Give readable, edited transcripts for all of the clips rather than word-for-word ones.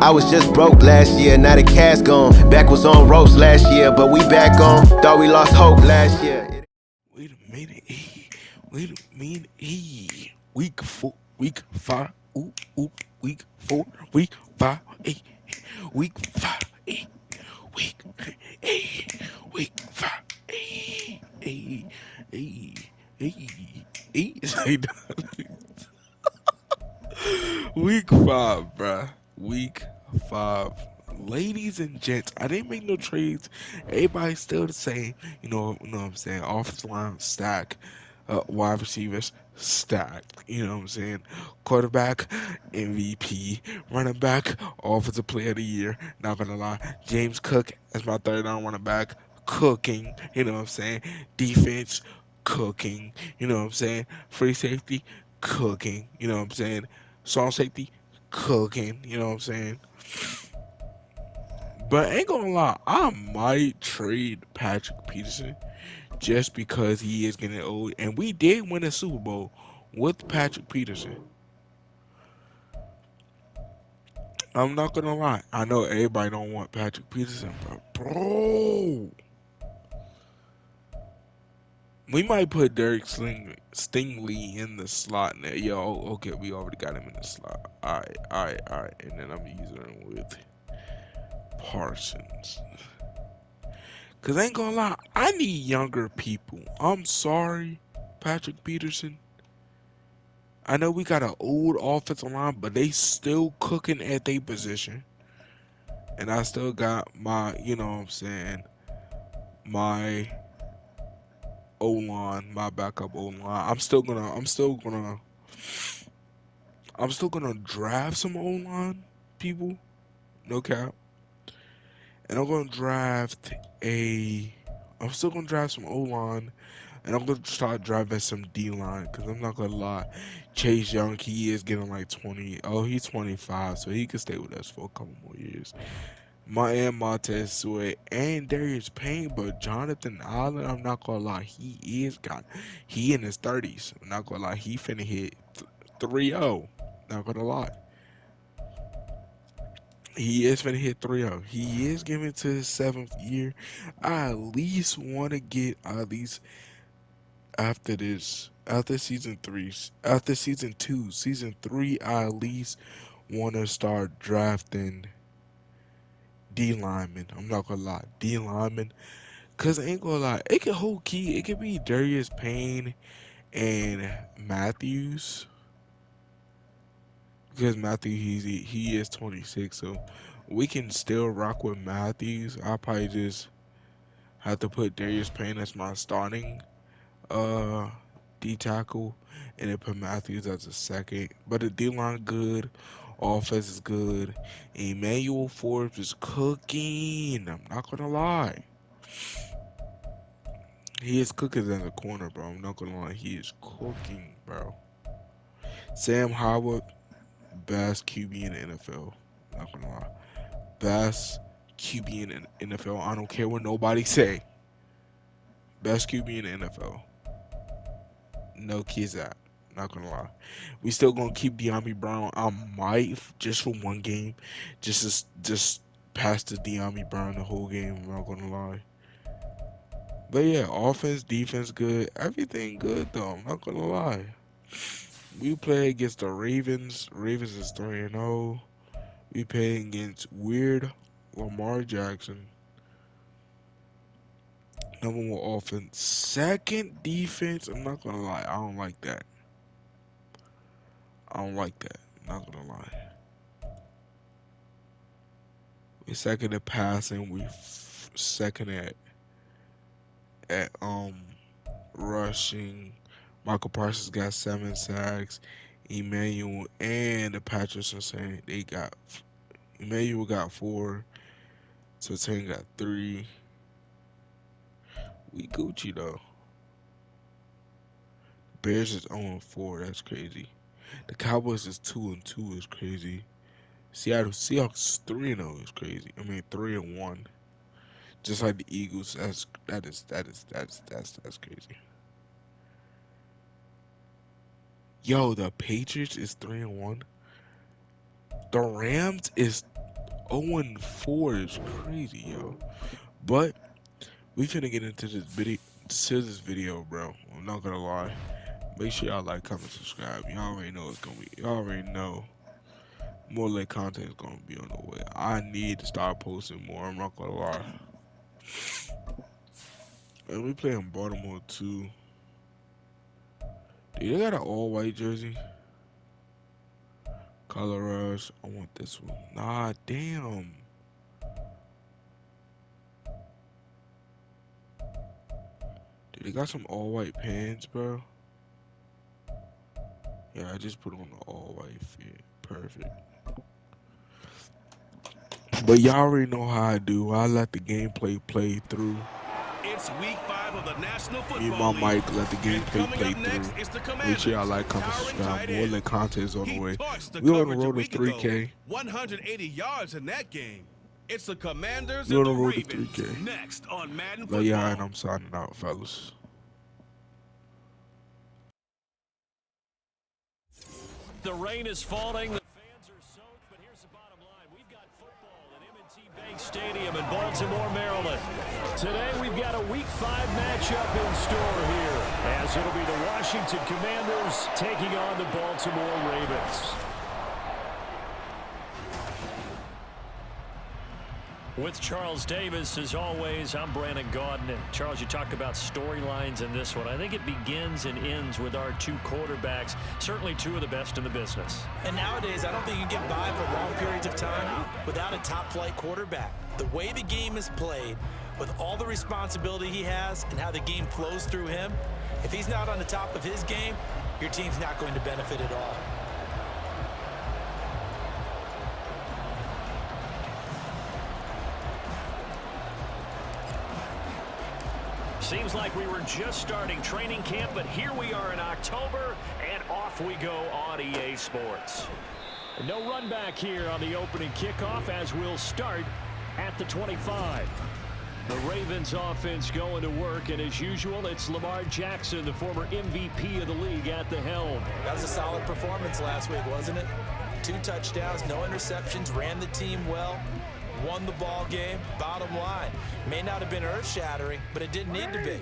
I was just broke last year, now the cash gone. Back was on ropes last year, but we back on. Thought we lost hope last year. Wait a minute. Wait a minute. Week four. Week five. Ooh, ooh. Week four. Week five. Week five. Week. Hey. Week five. Hey. Hey. Hey. Hey. Week five, bruh. Week five. Ladies and gents, I didn't make no trades. Everybody's still the same. You know what I'm saying? Offensive line stack, wide receivers stack. You know what I'm saying? Quarterback MVP, running back offensive player of the year. Not gonna lie, James Cook as my third down running back, cooking. You know what I'm saying? Defense cooking. You know what I'm saying? Free safety cooking. You know what I'm saying? Strong safety cooking. You know what I'm saying? But ain't gonna lie, I might trade Patrick Peterson just because he is getting old, and we did win a Super Bowl with Patrick Peterson. I'm not gonna lie, I know everybody don't want Patrick Peterson, but bro, we might put Stingley in the slot now. Yo, okay, we already got him in the slot. All right, and then I'm using him with Parsons. Cause I ain't gonna lie, I need younger people. I'm sorry, Patrick Peterson. I know we got an old offensive line, but they still cooking at their position. And I still got my, you know what I'm saying, my O line, my backup O line. I'm still gonna draft some O line people, no cap. And I'm still gonna draft some O line. And I'm gonna start driving some D line because I'm not gonna lie. Chase Young, he is getting like 20. Oh, he's 25, so he can stay with us for a couple more years. My and Montez Sweat and Darius Payne, but Jonathan Allen, I'm not gonna lie, he in his 30s. I'm not gonna lie, he finna hit 3-0. Not gonna lie. He is finna hit 3-0. He is getting to his seventh year. I at least want to get at least after this, after season two, season three, I at least want to start drafting D lineman. I'm not gonna lie, D lineman, cause I ain't gonna lie, it could whole key, it could be Darius Payne and Matthews, because Matthew he is 26, so we can still rock with Matthews. I'll probably just have to put Darius Payne as my starting uh D tackle, and then put Matthews as a second. But the D line good, offense is good. Emmanuel Forbes is cooking. I'm not gonna lie. He is cooking as a corner, bro. I'm not gonna lie. He is cooking, bro. Sam Howard, best QB in the NFL. Not gonna lie. Best QB in the NFL. I don't care what nobody say. Best QB in the NFL. No kids out. Not gonna lie. We still gonna keep De'Ami Brown. I might just for one game, just pass the De'Ami Brown the whole game. I'm not gonna lie. But yeah, offense, defense, good. Everything good though. I'm not gonna lie. We play against the Ravens. Ravens is 3-0. We play against weird Lamar Jackson. Number one offense. Second defense. I'm not gonna lie. I don't like that. I don't like that. I'm not gonna lie. We second at passing. We second at rushing. Michael Parsons got 7 sacks. Emmanuel and the Patriots are saying they got Emmanuel got 4. So Tane got 3. We Gucci though. Bears is 0-4. That's crazy. The Cowboys is 2-2. Is crazy. Seattle Seahawks 3-0 is crazy. I mean 3-1. Just like the Eagles. That's crazy. Yo, the Patriots is 3-1. The Rams is 0-4 is crazy, yo. But we finna get into this video, bro. I'm not gonna lie. Make sure y'all like, comment, subscribe. Y'all already know it's gonna be. Y'all already know more lit content is gonna be on the way. I need to start posting more. I'm not gonna lie. And we playing Baltimore too. Dude, they got an all-white jersey. Color rush. I want this one. Nah, damn. Dude, they got some all-white pants, bro. Yeah, I just put on the all-white fit. Perfect. But y'all already know how I do. I let the gameplay play through. It's week 5 of the National Football Me and my League. mic let the gameplay play through. Make sure y'all like, comment, subscribe. More than content is on the way. We on the road to 3K. 180 yards in that game. It's the Commanders We and on the the road to Ravens 3K. next on Madden But yeah, and Football. I'm signing out, fellas. The rain is falling. The fans are soaked, but here's the bottom line. We've got football at M&T Bank Stadium in Baltimore, Maryland. Today, we've got a Week 5 matchup in store here, as it'll be the Washington Commanders taking on the Baltimore Ravens. With Charles Davis, as always, I'm Brandon Gaudin. Charles, you talk about storylines in this one. I think it begins and ends with our two quarterbacks, certainly two of the best in the business. And nowadays, I don't think you can get by for long periods of time without a top-flight quarterback. The way the game is played, with all the responsibility he has and how the game flows through him, if he's not on the top of his game, your team's not going to benefit at all. Seems like we were just starting training camp, but here we are in October, and off we go on EA Sports. No run back here on the opening kickoff, as we'll start at the 25. The Ravens offense going to work, and as usual, it's Lamar Jackson, the former MVP of the league, at the helm. That was a solid performance last week, wasn't it? 2 touchdowns, no interceptions, ran the team well. Won the ball game. Bottom line, may not have been earth-shattering, but it didn't need to be.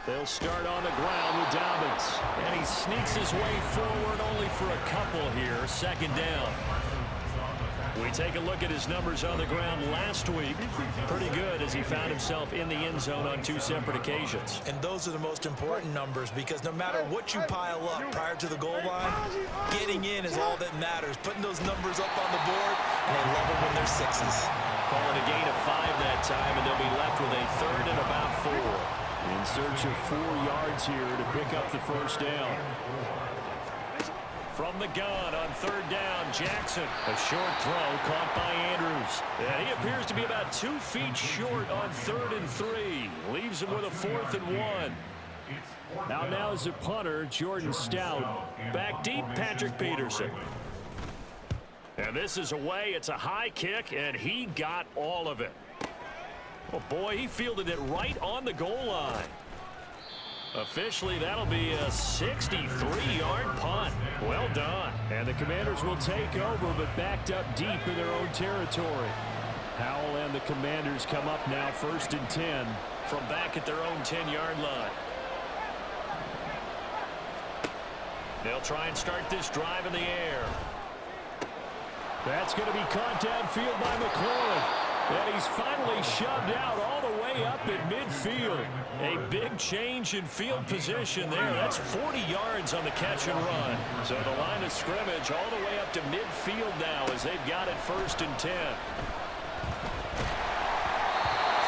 They'll start on the ground with Dobbins, and he sneaks his way forward only for a couple here. Second down. We take a look at his numbers on the ground last week. Pretty good, as he found himself in the end zone on 2 separate occasions. And those are the most important numbers, because no matter what you pile up prior to the goal line, getting in is all that matters. Putting those numbers up on the board, and they love it when they're 6s. Call it a gain of 5 that time, and they'll be left with a 3rd and about 4. In search of 4 yards here to pick up the first down. From the gun on 3rd down, Jackson. A short throw caught by Andrews. And he appears to be about 2 feet short on 3rd and 3. Leaves him with a 4th and 1. Now is a punter, Jordan Stout. Back deep, Patrick Peterson. And this is away. It's a high kick, and he got all of it. Oh, boy, he fielded it right on the goal line. Officially, that'll be a 63-yard punt. Well done. And the Commanders will take over, but backed up deep in their own territory. Howell and the Commanders come up now 1st and 10 from back at their own 10-yard line. They'll try and start this drive in the air. That's going to be caught downfield by McLaurin. And he's finally shoved out all the way up in midfield. A big change in field position there. That's 40 yards on the catch and run. So the line of scrimmage all the way up to midfield now as they've got it 1st and 10.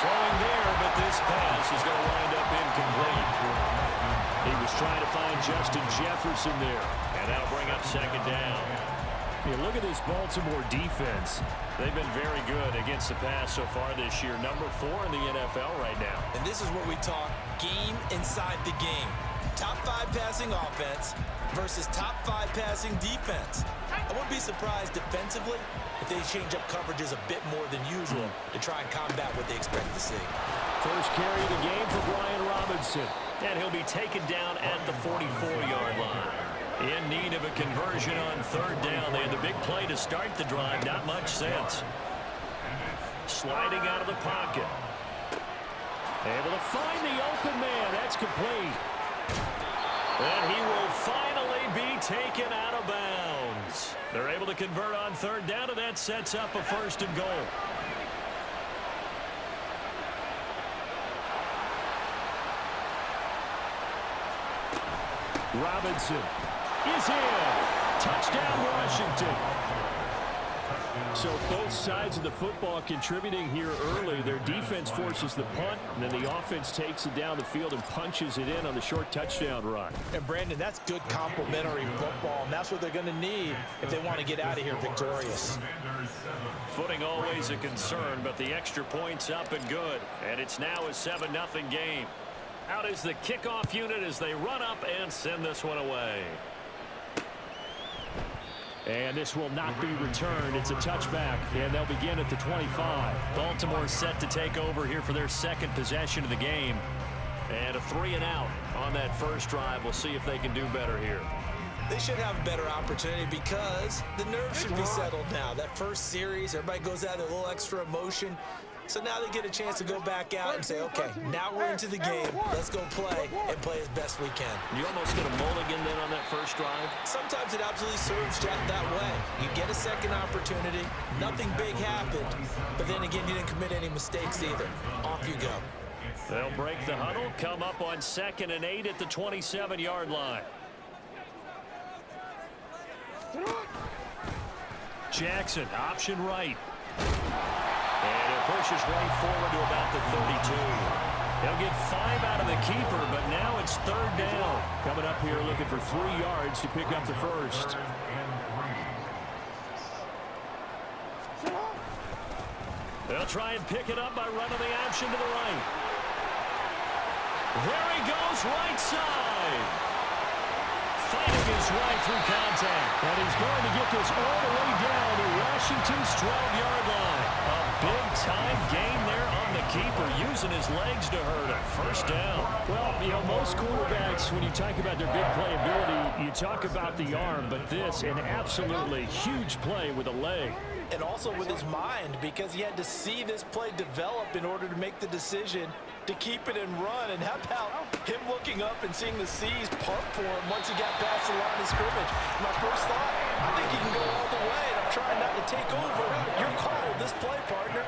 Throwing there, but this pass is going to wind up incomplete. He was trying to find Justin Jefferson there. And that'll bring up 2nd down. Yeah, look at this Baltimore defense. They've been very good against the pass so far this year. Number 4 in the NFL right now. And this is what we talk game inside the game. Top 5 passing offense versus top 5 passing defense. I wouldn't be surprised defensively if they change up coverages a bit more than usual to try and combat what they expect to see. First carry of the game for Brian Robinson. And he'll be taken down at the 44-yard line. gain of a conversion on third down. They had the big play to start the drive. Not much sense. Sliding out of the pocket. Able to find the open man. That's complete. And he will finally be taken out of bounds. They're able to convert on third down, and that sets up a 1st and goal. Robinson is in. Touchdown, Washington. So both sides of the football contributing here early. Their defense forces the punt, and then the offense takes it down the field and punches it in on the short touchdown run. And, Brandon, that's good complementary football, and that's what they're going to need if they want to get out of here victorious. Footing always a concern, but the extra point's up and good. And it's now a 7-0 game. Out is the kickoff unit as they run up and send this one away. And this will not be returned. It's a touchback, and they'll begin at the 25. Baltimore set to take over here for their 2nd possession of the game. And a 3-and-out on that first drive. We'll see if they can do better here. They should have a better opportunity because the nerves should be settled now. That first series, everybody goes out with a little extra emotion. So now they get a chance to go back out and say, okay, now we're into the game. Let's go play and play as best we can. You almost get a mulligan then on that first drive? Sometimes it absolutely serves Jack that way. You get a second opportunity. Nothing big happened. But then again, you didn't commit any mistakes either. Off you go. They'll break the huddle, come up on 2nd and 8 at the 27-yard line. Jackson, option right. And it pushes right forward to about the 32. He'll get 5 out of the keeper, but now it's 3rd down. Coming up here looking for 3 yards to pick up the first. They'll try and pick it up by running the option to the right. There he goes, right side. Fighting his way through contact. And he's going to get this all the way down to Washington's 12-yard line. A big-time gain there on the keeper, using his legs to hurt him. First down. Well, you know, most quarterbacks, when you talk about their big playability, you talk about the arm, but this, an absolutely huge play with a leg. And also with his mind, because he had to see this play develop in order to make the decision to keep it and run. And how about him looking up and seeing the C's park for him once he got past the line of scrimmage? My first thought, I think he can go all the way, and I'm trying not to take over. Your call, this play, partner.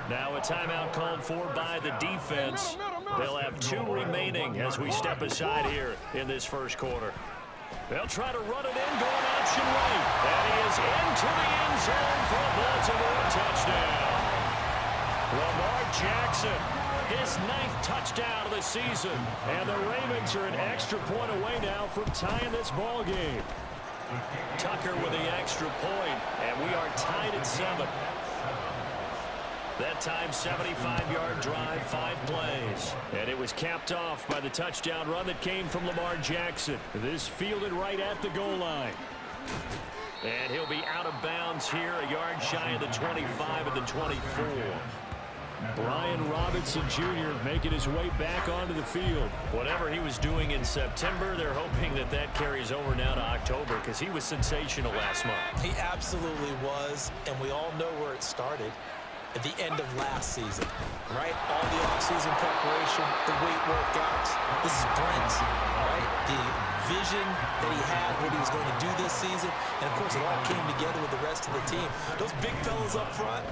Now a timeout called for by the defense. They'll have 2 remaining as we step aside here in this first quarter. They'll try to run it in, going option right. And he is into the end zone for a Baltimore touchdown. Lamar Jackson, his 9th touchdown of the season. And the Ravens are an extra point away now from tying this ball game. Tucker with the extra point, and we are tied at 7. That time, 75-yard drive, 5 plays. And it was capped off by the touchdown run that came from Lamar Jackson. This fielded right at the goal line. And he'll be out of bounds here, a yard shy of the 25 and the 24. Brian Robinson Jr. making his way back onto the field. Whatever he was doing in September, they're hoping that that carries over now to October because he was sensational last month. He absolutely was, and we all know where it started. At the end of last season, right? All the offseason preparation, the weight workouts. This is Brent, right? The vision that he had, what he was going to do this season. And, of course, it all came together with the rest of the team. Those big fellas up front,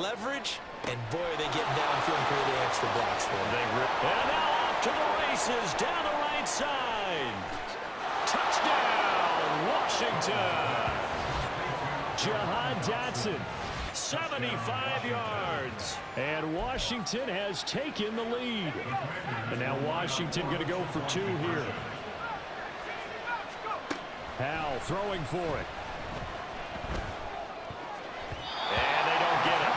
leverage, and, boy, are they getting downfield and creating extra blocks for him. And now off to the races, down the right side. Touchdown, Washington. Jahan Dotson. 75 yards. And Washington has taken the lead. And now Washington going to go for 2 here. Howell throwing for it. And they don't get it.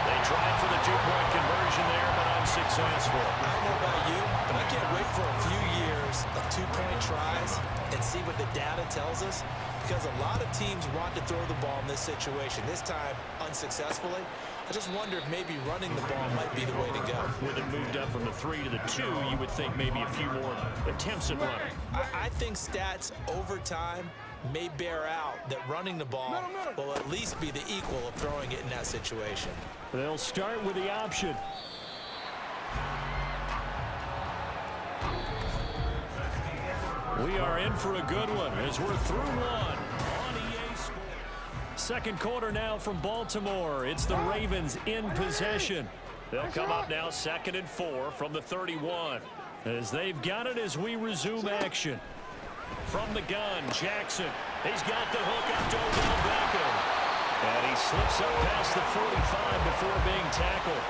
They tried for the 2-point conversion there, but unsuccessful. I don't know about you, but I can't wait for a few years of 2-point tries and see what the data tells us. because a lot of teams want to throw the ball in this situation. This time, unsuccessfully. I just wonder if maybe running the ball might be the way to go. With it moved up from the 3 to the 2, you would think maybe a few more attempts at running. I think stats over time may bear out that running the ball will at least be the equal of throwing it in that situation. They'll start with the option. We are in for a good one as we're through one on EA Sports. Second quarter now from Baltimore. It's the Ravens in possession. They'll come up now 2nd and 4 from the 31 as they've got it as we resume action. From the gun, Jackson. He's got the hook up to Odell Beckham. And he slips up past the 45 before being tackled.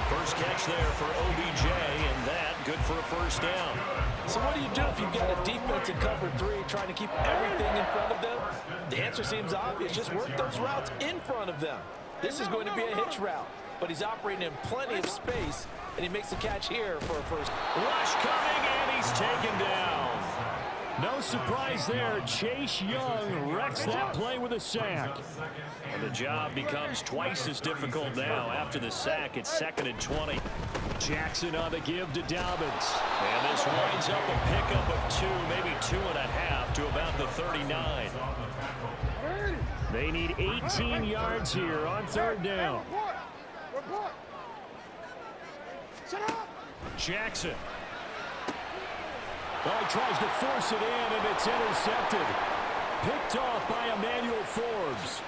First catch there for OBJ, and that good for a first down. So what do you do if you've got a defense in cover 3 trying to keep everything in front of them? The answer seems obvious. Just work those routes in front of them. This is going to be a hitch route, but he's operating in plenty of space, and he makes the catch here for a first. Rush coming, and he's taken down. No surprise there. Chase Young wrecks that play with a sack. And the job becomes twice as difficult now. After the sack, it's 2nd and 20. Jackson on the give to Dobbins. And this winds up a pickup of 2, maybe 2.5 to about the 39. They need 18 yards here on 3rd down. Jackson. Well, he tries to force it in, and it's intercepted. Picked off by Emmanuel Forbes.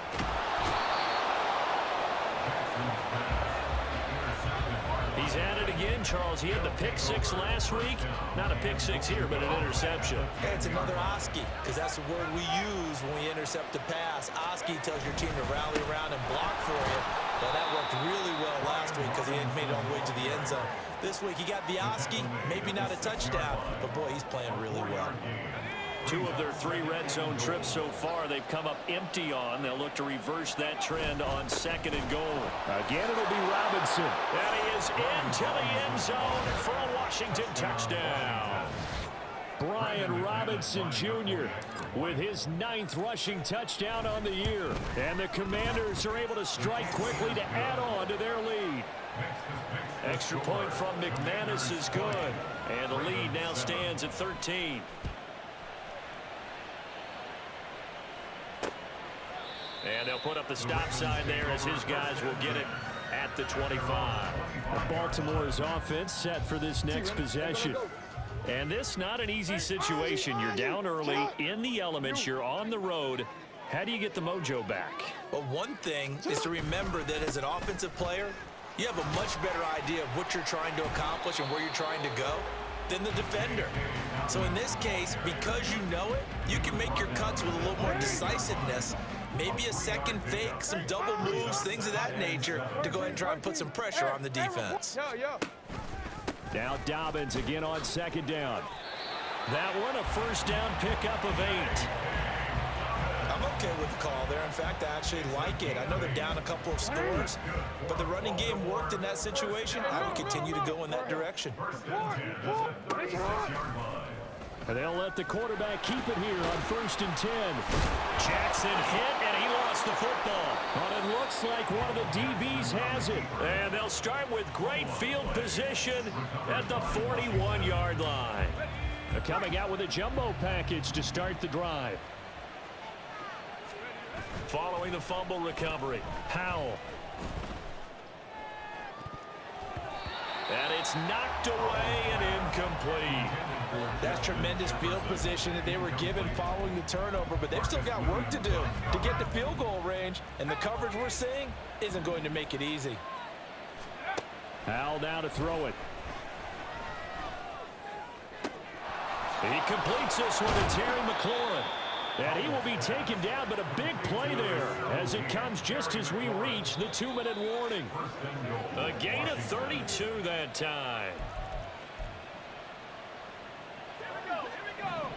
He's at it again, Charles. He had the pick 6 last week. Not a pick 6 here, but an interception. Hey, it's another Oski, because that's the word we use when we intercept a pass. Oski tells your team to rally around and block for you. Well, that worked really well last week because he hadn't made it all the way to the end zone. This week he got the Oski, maybe not a touchdown, but boy, he's playing really well. 2 of their 3 red zone trips so far they've come up empty on. They'll look to reverse that trend on 2nd and goal. Again, it'll be Robinson. And he is into the end zone for a Washington touchdown. Brian Robinson Jr. with his 9th rushing touchdown on the year. And the Commanders are able to strike quickly to add on to their lead. Extra point from McManus is good. And the lead now stands at 13. And they'll put up the stop sign there as his guys will get it at the 25. Baltimore's offense set for this next possession. And this not an easy situation. You're down early, in the elements, you're on the road. How do you get the mojo back? Well, one thing is to remember that as an offensive player, you have a much better idea of what you're trying to accomplish and where you're trying to go than the defender. So in this case, because you know it, you can make your cuts with a little more decisiveness. Maybe a second fake, some double moves, things of that nature to go ahead and try and put some pressure on the defense. Now Dobbins again on 2nd down. That one a first down pickup of 8. I'm okay with the call there. In fact, I actually like it. I know they're down a couple of scores, but the running game worked in that situation. I would continue to go in that direction. And they'll let the quarterback keep it here on 1st and 10. Jackson hit, and he lost the football. But it looks like one of the DBs has it. And they'll start with great field position at the 41-yard line. They're coming out with a jumbo package to start the drive. Following the fumble recovery, Howell. And it's knocked away and incomplete. That's tremendous field position that they were given following the turnover, but they've still got work to do to get to field goal range, and the coverage we're seeing isn't going to make it easy. Howell now to throw it. He completes this one to Terry McLaurin. And he will be taken down, but a big play there as it comes just as we reach the 2-minute warning. A gain of 32 that time. Here we go.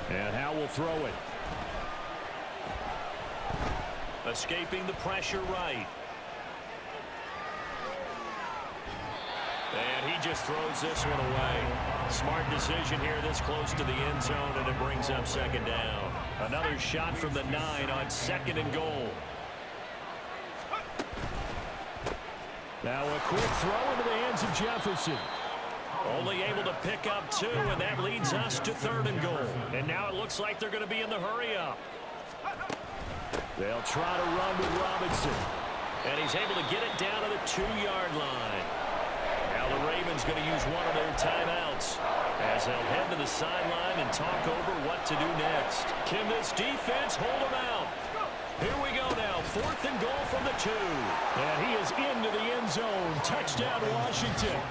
And Howell will throw it. Escaping the pressure right. And he just throws this one away. Smart decision here this close to the end zone, and it brings up second down. Another shot from the 9 on 2nd and goal. Now a quick throw into the hands of Jefferson. Only able to pick up 2, and that leads us to 3rd and goal. And now it looks like they're going to be in the hurry-up. They'll try to run with Robinson. And he's able to get it down to the 2-yard line. Now the Ravens going to use one of their timeouts as they'll head to the sideline and talk over what to do next. Can this defense hold them out? Here we go now. 4th and goal from the 2. And he is into the end zone. Touchdown, Washington.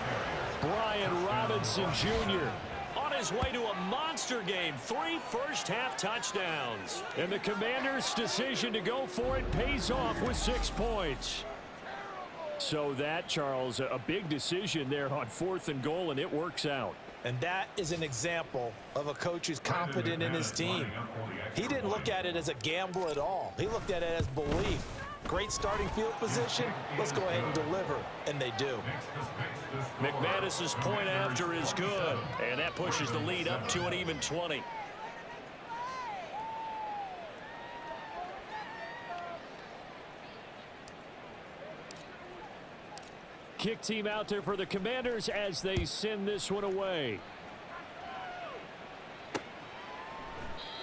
Brian Robinson Jr. on his way to a monster game. 3 first-half touchdowns. And the Commanders' decision to go for it pays off with 6 points. So that, Charles, a big decision there on 4th and goal, and it works out. And that is an example of a coach who's confident in his team. He didn't look at it as a gamble at all. He looked at it as belief. Great starting field position. Let's go ahead and deliver. And they do. McManus's point after is good. And that pushes the lead up to an even 20. Kick team out there for the Commanders as they send this one away.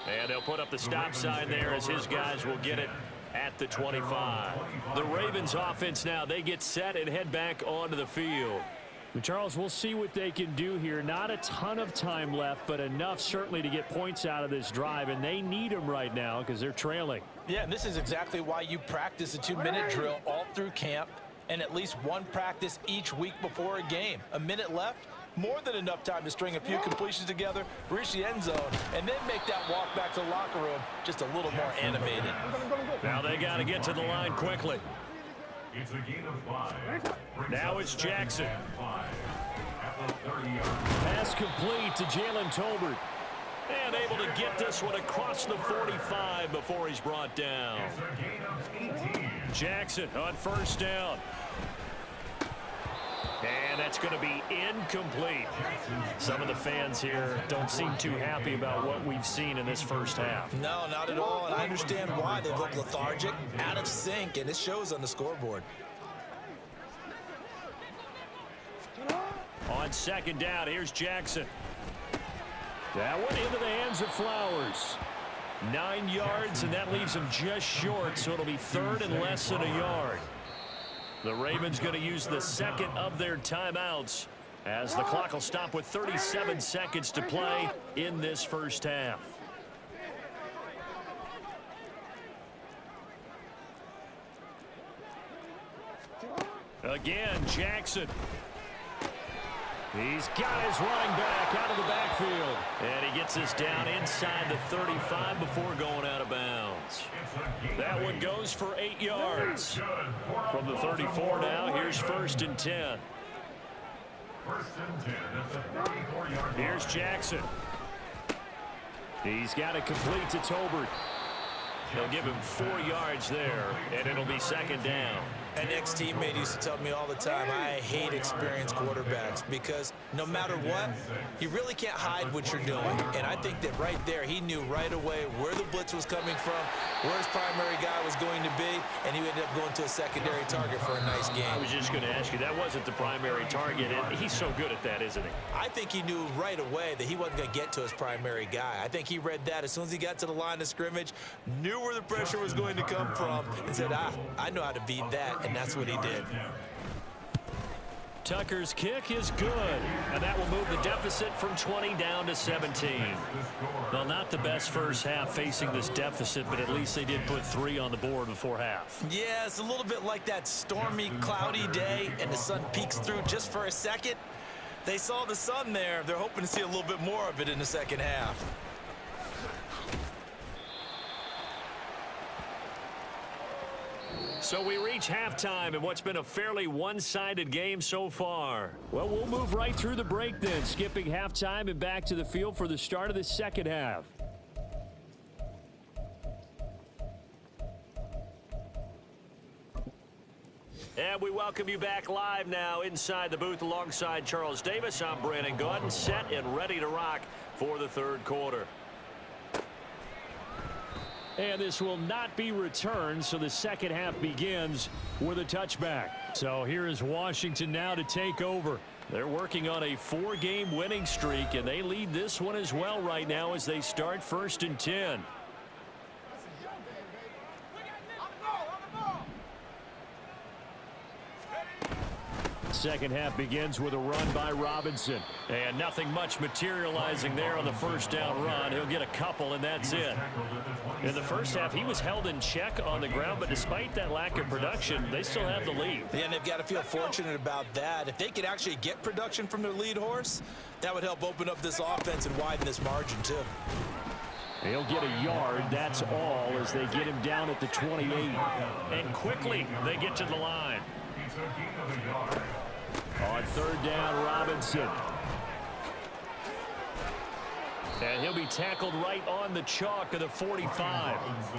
And they'll put up the stop sign there as his guys will get it at the 25. The Ravens offense now, they get set and head back onto the field. But Charles, we'll see what they can do here. Not a ton of time left, but enough certainly to get points out of this drive, and they need them right now because they're trailing. Yeah, and this is exactly why you practice a 2-minute drill all through camp and at least one practice each week before a game. A minute left, more than enough time to string a few completions together, reach the end zone, and then make that walk back to the locker room just a little more animated. Now they got to get to the line quickly. It's a gain of 5. Now it's Jackson. Pass complete to Jalen Tolbert. And able to get this one across the 45 before he's brought down. Jackson on 1st down. And that's going to be incomplete. Some of the fans here don't seem too happy about what we've seen in this first half. No, not at all, and I understand why. They look lethargic, out of sync, and it shows on the scoreboard. On 2nd down, here's Jackson. That went into the hands of Flowers. 9 yards, and that leaves him just short, so it'll be 3rd and less than a yard. The Ravens going to use the 2nd of their timeouts as the clock will stop with 37 seconds to play in this first half. Again, Jackson. He's got his running back out of the backfield. And he gets this down inside the 35 before going out of bounds. That one goes for 8 yards. From the 34 now, here's 1st and 10. Here's Jackson. He's got it complete to Tolbert. They'll give him 4 yards there, and it'll be 2nd down. An ex-teammate used to tell me all the time, I hate experienced quarterbacks because no matter what, you really can't hide what you're doing. And I think that right there, he knew right away where the blitz was coming from, where his primary guy was going to be, and he ended up going to a secondary target for a nice game. I was just going to ask you, that wasn't the primary target, and he's so good at that, isn't he? I think he knew right away that he wasn't going to get to his primary guy. I think he read that as soon as he got to the line of scrimmage, knew where the pressure was going to come from, and said, I know how to beat that. And that's what he did. Tucker's kick is good, and that will move the deficit from 20 down to 17. Well, not the best first half facing this deficit, but at least they did put 3 on the board before half. Yeah, it's a little bit like that stormy, cloudy day, and the sun peeks through just for a second. They saw the sun there. They're hoping to see a little bit more of it in the second half. So we reach halftime in what's been a fairly one-sided game so far. Well, we'll move right through the break then, skipping halftime and back to the field for the start of the second half. And we welcome you back live now inside the booth alongside Charles Davis. I'm Brandon Gaudin, set and ready to rock for the third quarter. And this will not be returned, so the second half begins with a touchback. So here is Washington now to take over. They're working on a 4-game winning streak, and they lead this one as well right now as they start 1st and 10. Second half begins with a run by Robinson. And nothing much materializing there on the first down run. He'll get a couple, and that's it. In the first half, he was held in check on the ground, but despite that lack of production, they still have the lead. Yeah, and they've got to feel fortunate about that. If they could actually get production from their lead horse, that would help open up this offense and widen this margin, too. He'll get a yard, that's all, as they get him down at the 28. And quickly, they get to the line. It's a gain of a yard. On third down, Robinson. And he'll be tackled right on the chalk of the 45.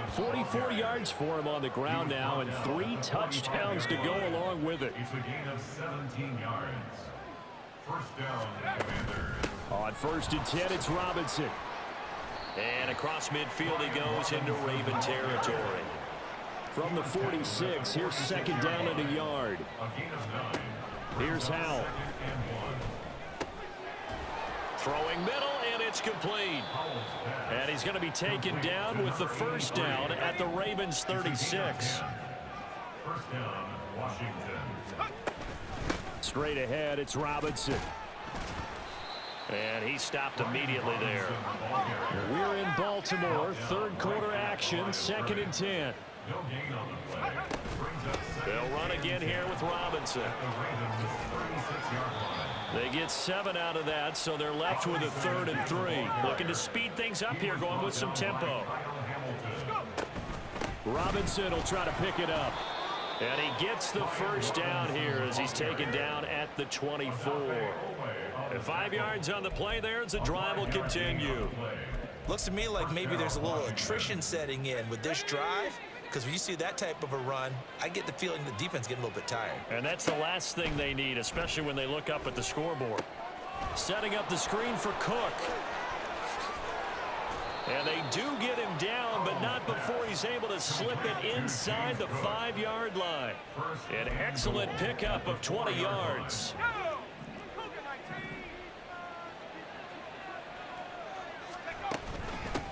44 yards for him on the ground now, and 3 touchdowns to go along with it. It's a gain of 17 yards. First down, Commanders. On 1st and 10, it's Robinson. And across midfield he goes into Raven territory. From the 46, here's second down and a yard. A gain of 9. Here's Howell. Throwing middle, and it's complete. And he's going to be taken down with the first down at the Ravens 36. First down, Washington. Straight ahead, it's Robinson. And he stopped immediately there. We're in Baltimore, third quarter action, 2nd and 10. No gain on the play. Brings up They'll run again here with Robinson. They get 7 out of that, so they're left with a 3rd and 3. Looking to speed things up here, going with some tempo. Robinson will try to pick it up. And he gets the first down here as he's taken down at the 24. And 5 yards on the play there as the drive will continue. Looks to me like maybe there's a little attrition setting in with this drive, because when you see that type of a run, I get the feeling the defense getting a little bit tired. And that's the last thing they need, especially when they look up at the scoreboard. Setting up the screen for Cook. And they do get him down, but not before he's able to slip it inside the 5-yard line. An excellent pickup of 20 yards.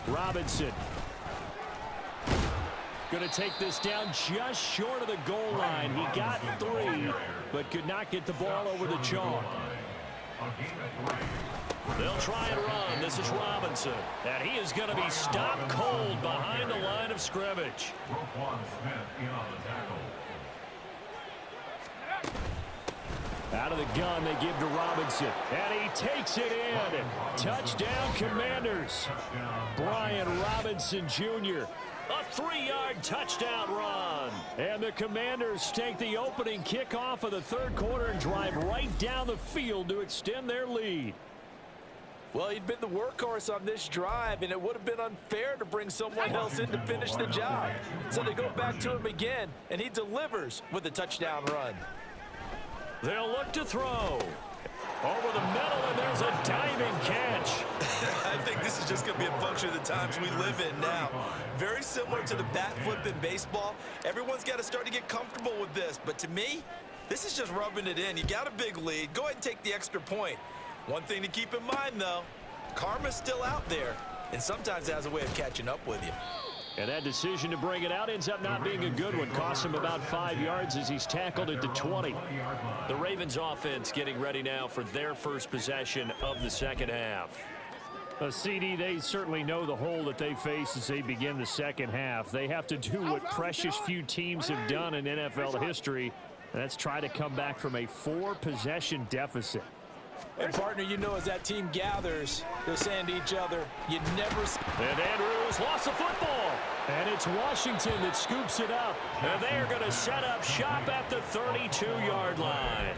Robinson. Going to take this down just short of the goal line. He got 3, but could not get the ball over the chalk. They'll try and run. This is Robinson. And he is going to be stopped cold behind the line of scrimmage. Out of the gun, they give to Robinson. And he takes it in. Touchdown, Commanders. Brian Robinson Jr. A 3-yard touchdown run. And the Commanders take the opening kickoff of the third quarter and drive right down the field to extend their lead. Well, he'd been the workhorse on this drive, and it would have been unfair to bring someone else in to finish the job. So they go back to him again, and he delivers with a touchdown run. They'll look to throw. Over the middle, and there's a diving catch. I think this is just going to be a function of the times we live in now. Very similar to the bat flip in baseball. Everyone's got to start to get comfortable with this. But to me, this is just rubbing it in. You got a big lead. Go ahead and take the extra point. One thing to keep in mind, though, karma's still out there, and sometimes it has a way of catching up with you. And that decision to bring it out ends up not being a good one. Costs him about 5 yards as he's tackled at the 20. The Ravens offense getting ready now for their first possession of the second half. CD, they certainly know the hole that they face as they begin the second half. They have to do what precious few teams have done in NFL history, and that's try to come back from a 4-possession deficit. And, partner, you know, as that team gathers, they're saying to each other, you never... And Andrews lost the football. And it's Washington that scoops it up. And they are going to set up shop at the 32-yard line.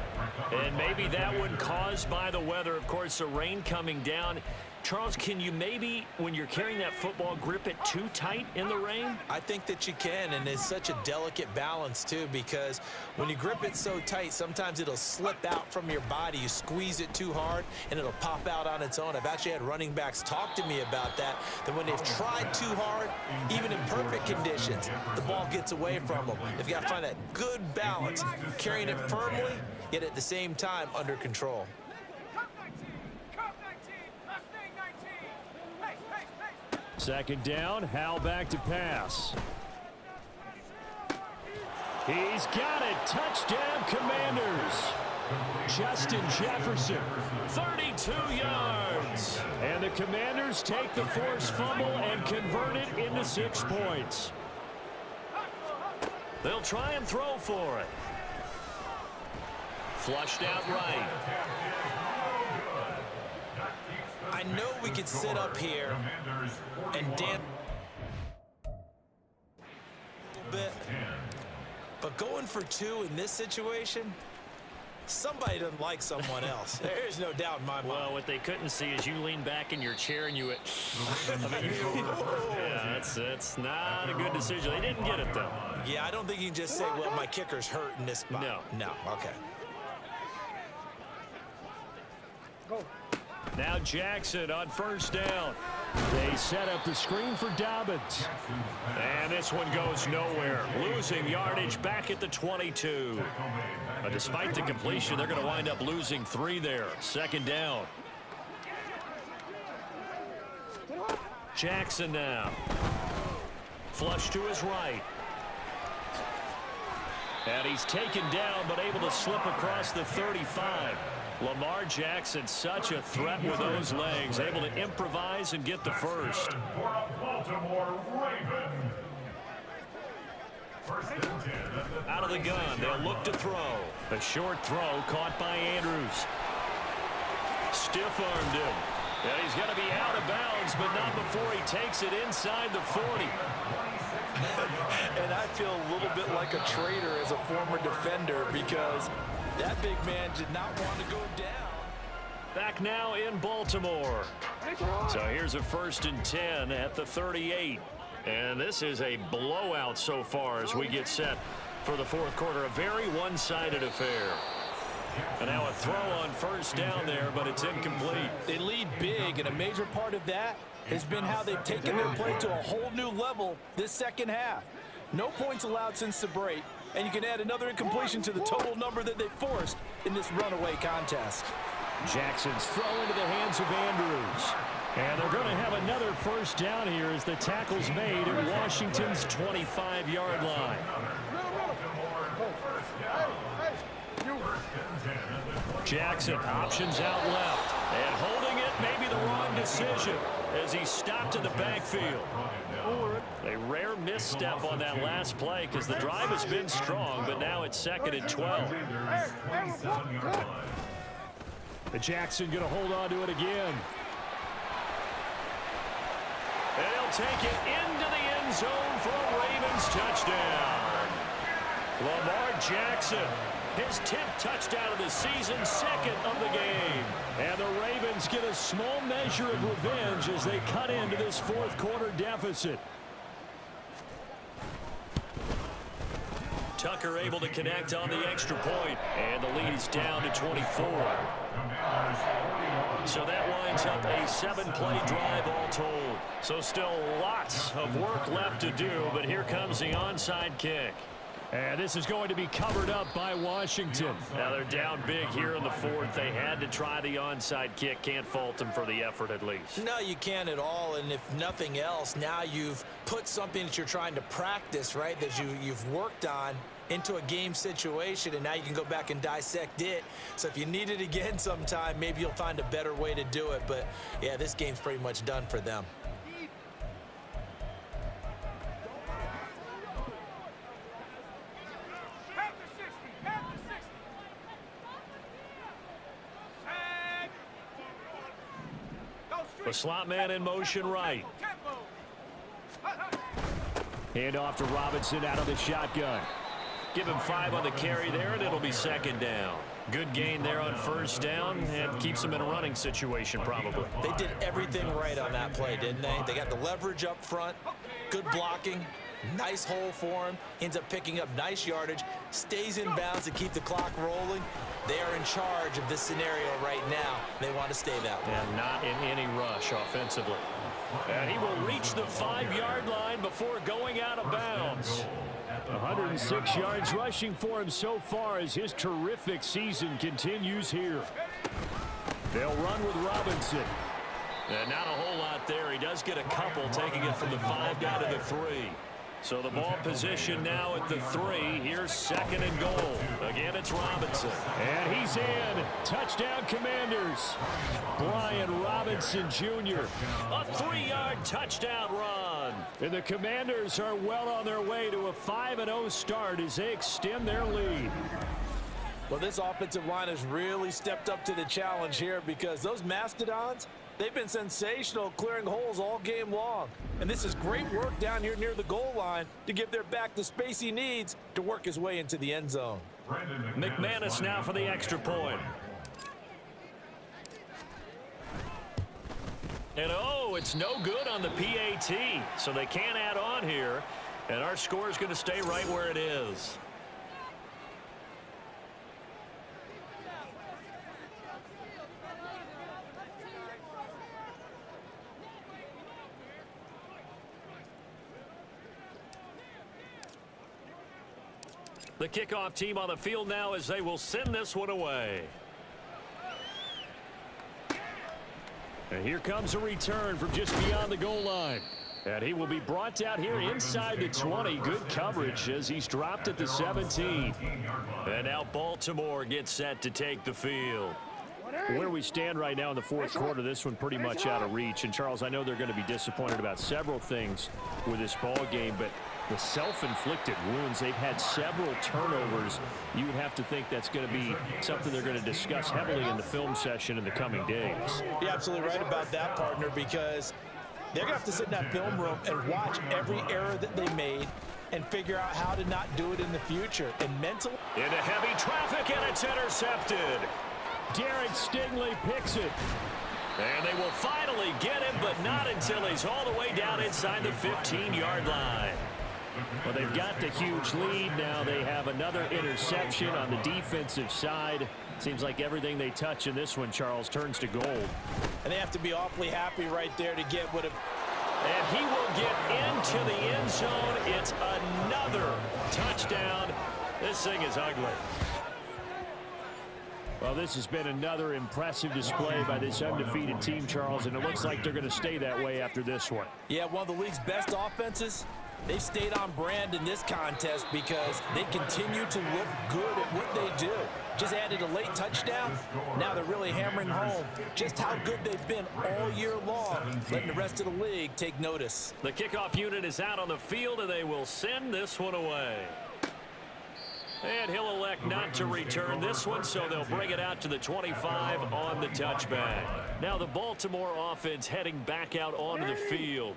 And maybe that one caused by the weather. Of course, the rain coming down. Charles, can you maybe, when you're carrying that football, grip it too tight in the rain? I think that you can, and it's such a delicate balance, too, because when you grip it so tight, sometimes it'll slip out from your body. You squeeze it too hard, and it'll pop out on its own. I've actually had running backs talk to me about that when they've tried too hard, even in perfect conditions, the ball gets away from them. They've got to find that good balance, carrying it firmly, yet at the same time under control. Second down, Howell back to pass. He's got it. Touchdown, Commanders. Justin Jefferson, 32 yards. And the Commanders take the forced fumble and convert it into 6 points. They'll try and throw for it. Flushed out right. I know we could sit up here and dance a little bit, but going for 2 in this situation, somebody doesn't like someone else. There's no doubt in my mind. Well, what they couldn't see is you lean back in your chair and you went, yeah, that's not a good decision. They didn't get it, though. Yeah, I don't think you can just say, well, my kicker's hurt in this spot. No, okay. Now Jackson on first down. They set up the screen for Dobbins. And this one goes nowhere. Losing yardage back at the 22. But despite the completion, they're going to wind up losing 3 there. Second down. Jackson now. Flush to his right. And he's taken down, but able to slip across the 35. Lamar Jackson, such a threat with those legs, able to improvise and get the first. Out of the gun, they'll look to throw. The short throw caught by Andrews. Stiff-armed him. And he's going to be out of bounds, but not before he takes it inside the 40. And I feel a little bit like a traitor as a former defender because that big man did not want to go down. Back now in Baltimore. So here's a 1st and 10 at the 38. And this is a blowout so far as we get set for the 4th quarter. A very one-sided affair. And now a throw on first down there, but it's incomplete. They lead big, and a major part of that has been how they've taken their play to a whole new level this second half. No points allowed since the break, and you can add another incompletion to the total number that they forced in this runaway contest. Jackson's throw into the hands of Andrews. And they're going to have another first down here as the tackle's made at Washington's 25-yard line. Jackson options out left. And holding it may be the wrong decision as he stopped in the backfield. A rare misstep on that last play because the drive has been strong, but now it's 2nd and 12. Jackson going to hold on to it again. And he'll take it into the end zone for a Ravens touchdown. Lamar Jackson, his 10th touchdown of the season, 2nd of the game. And the Ravens get a small measure of revenge as they cut into this 4th quarter deficit. Tucker able to connect on the extra point, and the lead is down to 24. So that winds up a 7-play drive all told. So still lots of work left to do, but here comes the onside kick. And this is going to be covered up by Washington. Now they're down big here in the 4th. They had to try the onside kick. Can't fault them for the effort at least. No, you can't at all, and if nothing else, now you've put something that you're trying to practice, right, that you've worked on into a game situation, and now you can go back and dissect it. So if you need it again sometime, maybe you'll find a better way to do it. But, yeah, this game's pretty much done for them. The slot man in motion right. Hand off to Robinson out of the shotgun. Give him 5 on the carry there, and it'll be 2nd down. Good gain there on first down and keeps them in a running situation probably. They did everything right on that play, didn't they? They got the leverage up front, good blocking, nice hole for him, ends up picking up nice yardage, stays in bounds to keep the clock rolling. They are in charge of this scenario right now. They want to stay that way. And not in any rush offensively. And he will reach the 5-yard line before going out of bounds. 106 yards rushing for him so far as his terrific season continues here. They'll run with Robinson. And not a whole lot there. He does get a couple, taking it from the 5 down to the 3. So the ball position now at the 3. Here's 2nd and goal. Again, it's Robinson. And he's in. Touchdown, Commanders. Brian Robinson Jr. A 3-yard touchdown run. And the Commanders are well on their way to a 5-0 start as they extend their lead. Well, this offensive line has really stepped up to the challenge here because those Mastodons, they've been sensational clearing holes all game long. And this is great work down here near the goal line to give their back the space he needs to work his way into the end zone. McManus now for the extra point. And oh, it's no good on the PAT. So they can't add on here. And our score is going to stay right where it is. The kickoff team on the field now as they will send this one away. And here comes a return from just beyond the goal line. And he will be brought down here inside the 20. Good coverage as he's dropped at the 17. And now Baltimore gets set to take the field. Where we stand right now in the fourth quarter, this one pretty much out of reach. And, Charles, I know they're going to be disappointed about several things with this ball game, but the self-inflicted wounds, they've had several turnovers. You would have to think that's going to be something they're going to discuss heavily in the film session in the coming days. You're absolutely right about that, partner, because they're going to have to sit in that film room and watch every error that they made and figure out how to not do it in the future. And mentally, into heavy traffic, and it's intercepted. Derek Stingley picks it. And they will finally get him, but not until he's all the way down inside the 15-yard line. Well, they've got the huge lead. Now they have another interception on the defensive side. Seems like everything they touch in this one, Charles, turns to gold. and they have to be awfully happy right there to get what And he will get into the end zone. It's another touchdown. This thing is ugly. Well, this has been another impressive display by this undefeated team, Charles, and it looks like they're going to stay that way after this one. Yeah, one of the league's best offenses. They've stayed on brand in this contest because they continue to look good at what they do. Just added a late touchdown. Now they're really hammering home just how good they've been all year long, letting the rest of the league take notice. The kickoff unit is out on the field, and they will send this one away. And he'll elect not to return this one, so they'll bring it out to the 25 on the touchback. Now the Baltimore offense heading back out onto the field.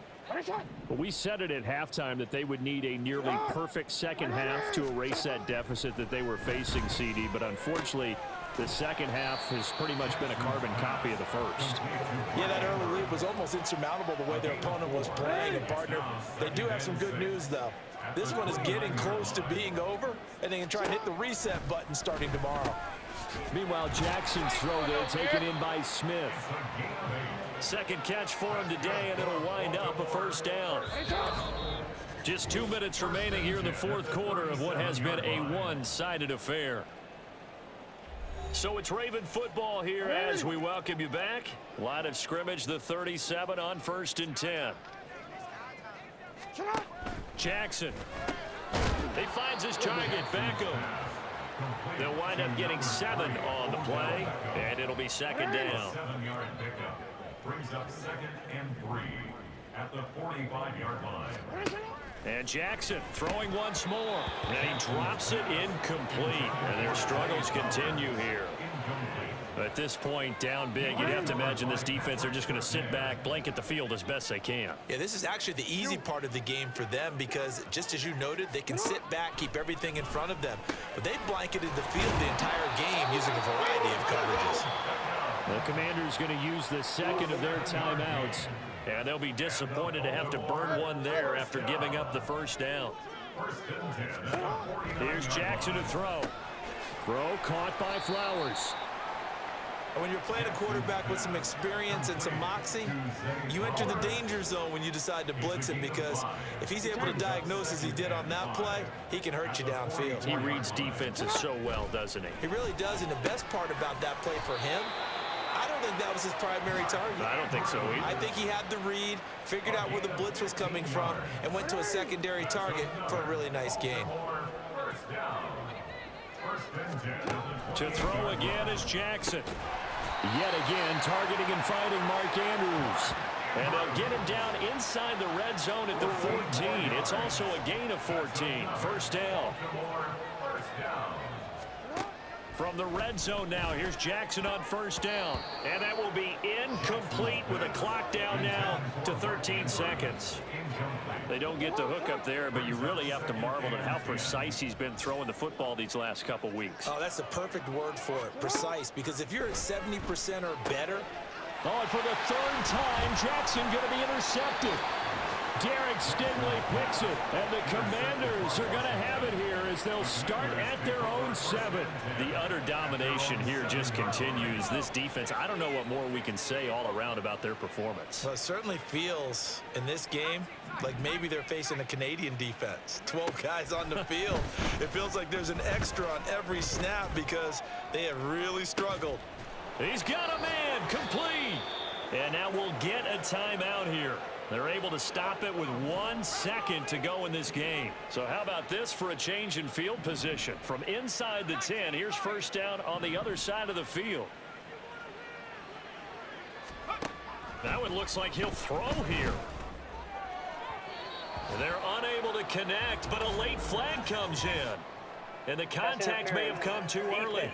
Well, we said it at halftime that they would need a nearly perfect second half to erase that deficit that they were facing, CD, but unfortunately the second half has pretty much been a carbon copy of the first. Yeah, that early lead was almost insurmountable the way their opponent was playing. And, partner, they do have some good news, though. This one is getting close to being over, and they can try and hit the reset button starting tomorrow. Meanwhile, Jackson's throw there taken in by Smith. Second catch for him today, and it'll wind up a first down. Just 2 minutes remaining here in the fourth quarter of what has been a one-sided affair. So it's Raven football here as we welcome you back. Line of scrimmage, the 37 on 1st and 10. Jackson. He finds his target, Beckham. They'll wind up getting 7 on the play, and it'll be second down. 7-yard pickup brings up 2nd and 3 at the 45-yard line. And Jackson throwing once more, and he drops it incomplete. And their struggles continue here. At this point, down big, you'd have to imagine this defense are just going to sit back, blanket the field as best they can. Yeah, this is actually the easy part of the game for them because, just as you noted, they can sit back, keep everything in front of them. But they've blanketed the field the entire game using a variety of coverages. The Commanders going to use the second of their timeouts, and they'll be disappointed to have to burn one there after giving up the first down. Here's Jackson to throw. Throw caught by Flowers. When you're playing a quarterback with some experience and some moxie, you enter the danger zone when you decide to blitz him because if he's able to diagnose as he did on that play, he can hurt you downfield. He reads defenses so well, doesn't he? He really does, and the best part about that play for him, I don't think that was his primary target. I don't think so either. I think he had the read, figured out where the blitz was coming from, and went to a secondary target for a really nice gain. To throw again is Jackson. Yet again, targeting and fighting Mark Andrews. And they'll get him down inside the red zone at the 14. It's also a gain of 14. First down. From the red zone now, here's Jackson on first down. And that will be incomplete with a clock down now to 13 seconds. They don't get the hook up there, but you really have to marvel at how precise he's been throwing the football these last couple weeks. Oh, that's the perfect word for it, precise, because if you're at 70% or better. Oh, and for the third time, Jackson going to be intercepted. Derek Stingley picks it, and the Commanders are going to have it here as they'll start at their own 7. The utter domination here just continues. This defense, I don't know what more we can say all around about their performance. Well, it certainly feels in this game like maybe they're facing a Canadian defense. 12 guys on the field. It feels like there's an extra on every snap because they have really struggled. He's got a man complete. And now we'll get a timeout here. They're able to stop it with 1 second to go in this game. So how about this for a change in field position? From inside the 10, here's first down on the other side of the field. That one looks like he'll throw here. They're unable to connect, but a late flag comes in. And the contact may have come too early.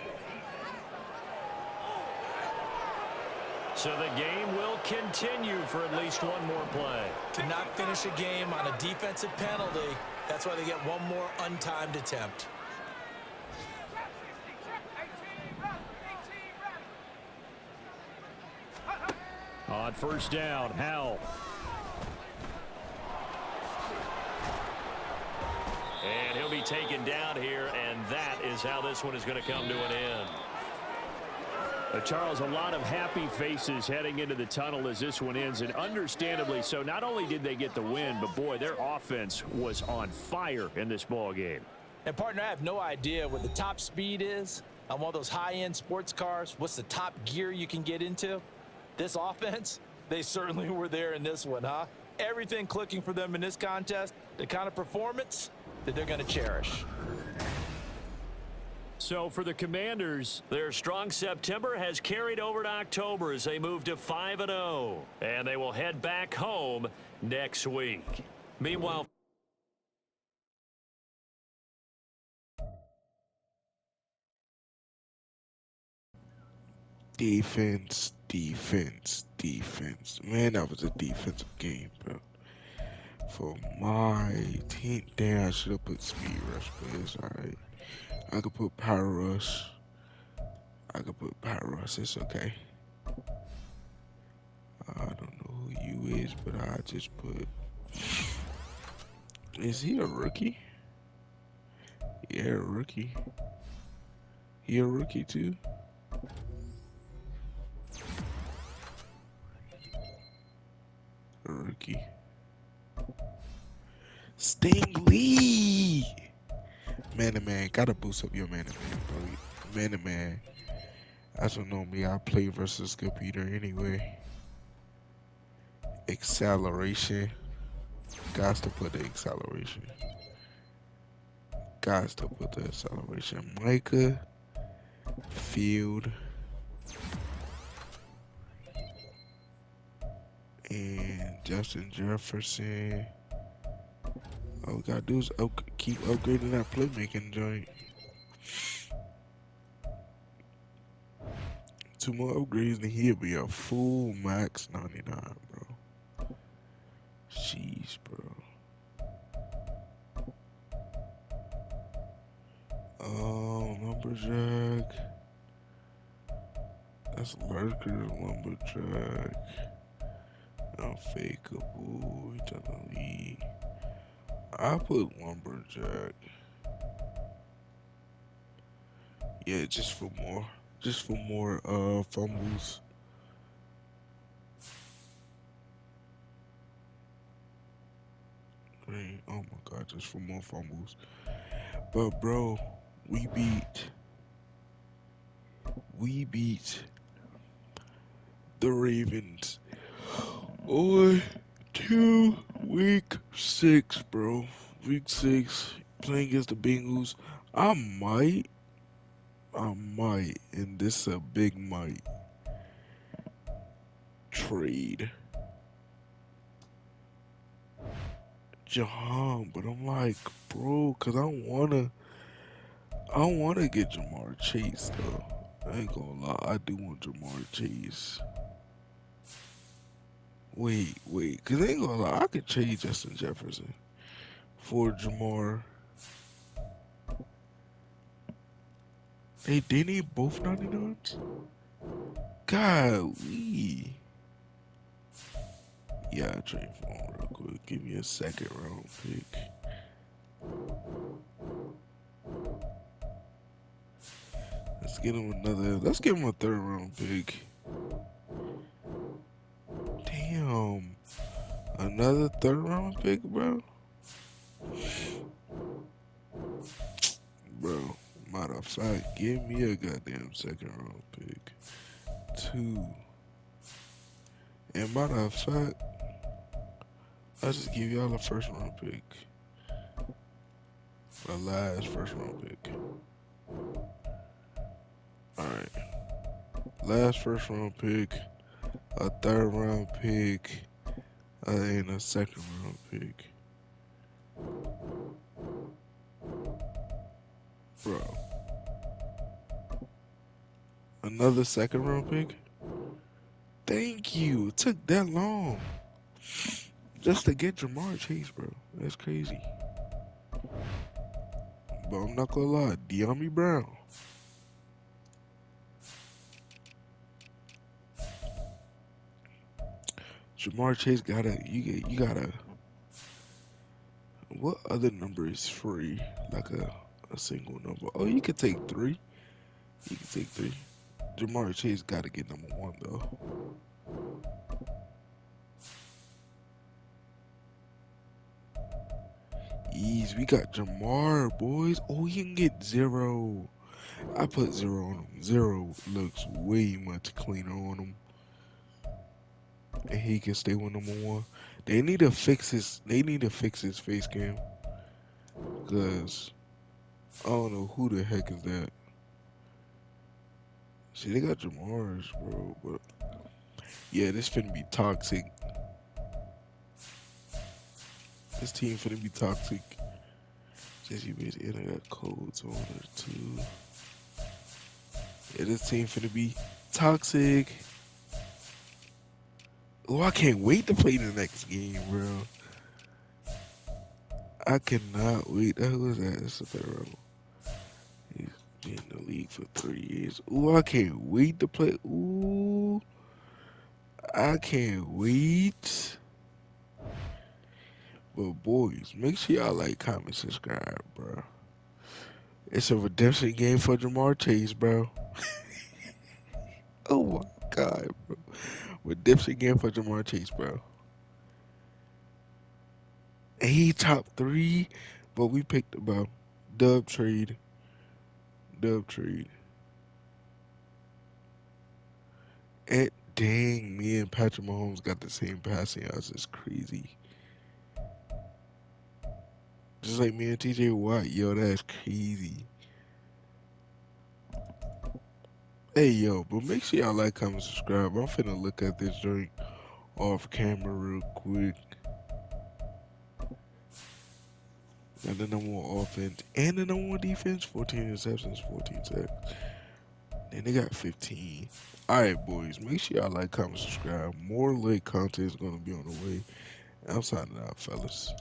So the game will continue for at least one more play. To not finish a game on a defensive penalty, that's why they get one more untimed attempt. On first down, Howell. And he'll be taken down here, and that is how this one is going to come to an end. Charles, a lot of happy faces heading into the tunnel as this one ends, and understandably so. Not only did they get the win, but boy, their offense was on fire in this ball game. And partner, I have no idea what the top speed is on one of those high-end sports cars. What's the top gear you can get into? This offense, they certainly were there in this one, huh? Everything clicking for them in this contest, the kind of performance that they're going to cherish. So for the Commanders, their strong September has carried over to October as they move to 5-0. And they will head back home next week. Meanwhile, defense. Man, that was a defensive game, bro. For my team, damn, I should have put speed rush, but it's alright. I could put power rush. It's okay. I don't know who you is, but I just put. Is he a rookie? Yeah, a rookie. He a rookie too? A rookie. Stingley! Man-to-man, gotta boost up your man-to-man, bro. Man-to-man. That's what normally I play versus computer anyway. Acceleration. Gots to put the acceleration. Micah. Field. And Justin Jefferson. All we gotta do is keep upgrading that playmaking joint. 2 more upgrades and he'll be a full max 99, bro. Jeez, bro. Lumberjack. That's Lurker, Lumberjack. Unfakeable, eternally. I put Lumberjack. Yeah, just for more fumbles. Green. Oh my god, just for more fumbles. But bro, we beat the Ravens on week 6, bro. Week 6, playing against the Bengals. I might, and this is a big might, trade Jahan, but I'm like, bro, cause I wanna get Jamar Chase though. I ain't gonna lie, I do want Jamar Chase. Wait, cause I ain't gonna lie, I could trade Justin Jefferson for Jamar. Hey, they need both 99s? Golly. Yeah, I'll trade for him real quick. Give me a 2nd round pick. Let's give him a 3rd round pick. Damn. Another 3rd round pick, bro? Bro, matter of fact, give me a goddamn 2nd round pick. 2. And matter of fact, I'll just give y'all a 1st round pick. The last 1st round pick. Alright. Last 1st round pick, a 3rd round pick, and a 2nd round pick. Bro. Another 2nd round pick? Thank you. It took that long. Just to get Jamar Chase, bro. That's crazy. But I'm not gonna lie, De'Ami Brown. Jamar Chase you gotta. What other number is free? Like a single number. Oh, you could take 3. You can take 3. Jamar Chase gotta get number 1 though. Ease, we got Jamar, boys. Oh, he can get 0. I put 0 on him. 0 looks way much cleaner on him. And he can stay with number 1. They need to fix his face cam. Cause I don't know who the heck is that. See, they got Jamar's, bro, but yeah, this finna be toxic. This team finna be toxic. Jesse Bates and I got codes on her too. Yeah, this team finna be toxic. Oh, I can't wait to play the next game, bro. I cannot wait. Who is that? That's a federal. He's been in the league for 3 years. Ooh, I can't wait to play. Ooh, I can't wait. But boys, make sure y'all like, comment, subscribe, bro. It's a redemption game for Jamar Chase, bro. Oh my God, bro. Redemption game for Jamar Chase, bro. And he top 3, but we picked about dub trade. And dang, me and Patrick Mahomes got the same passing yards. It's crazy. Just like me and TJ Watt, yo, that's crazy. Hey, yo, but make sure y'all like, comment, subscribe. I'm finna look at this joint off camera real quick. And the number 1 offense and the number 1 defense, 14 interceptions, 14 sacks. And they got 15. Alright, boys. Make sure y'all like, comment, subscribe. More late content is going to be on the way. I'm signing out, fellas.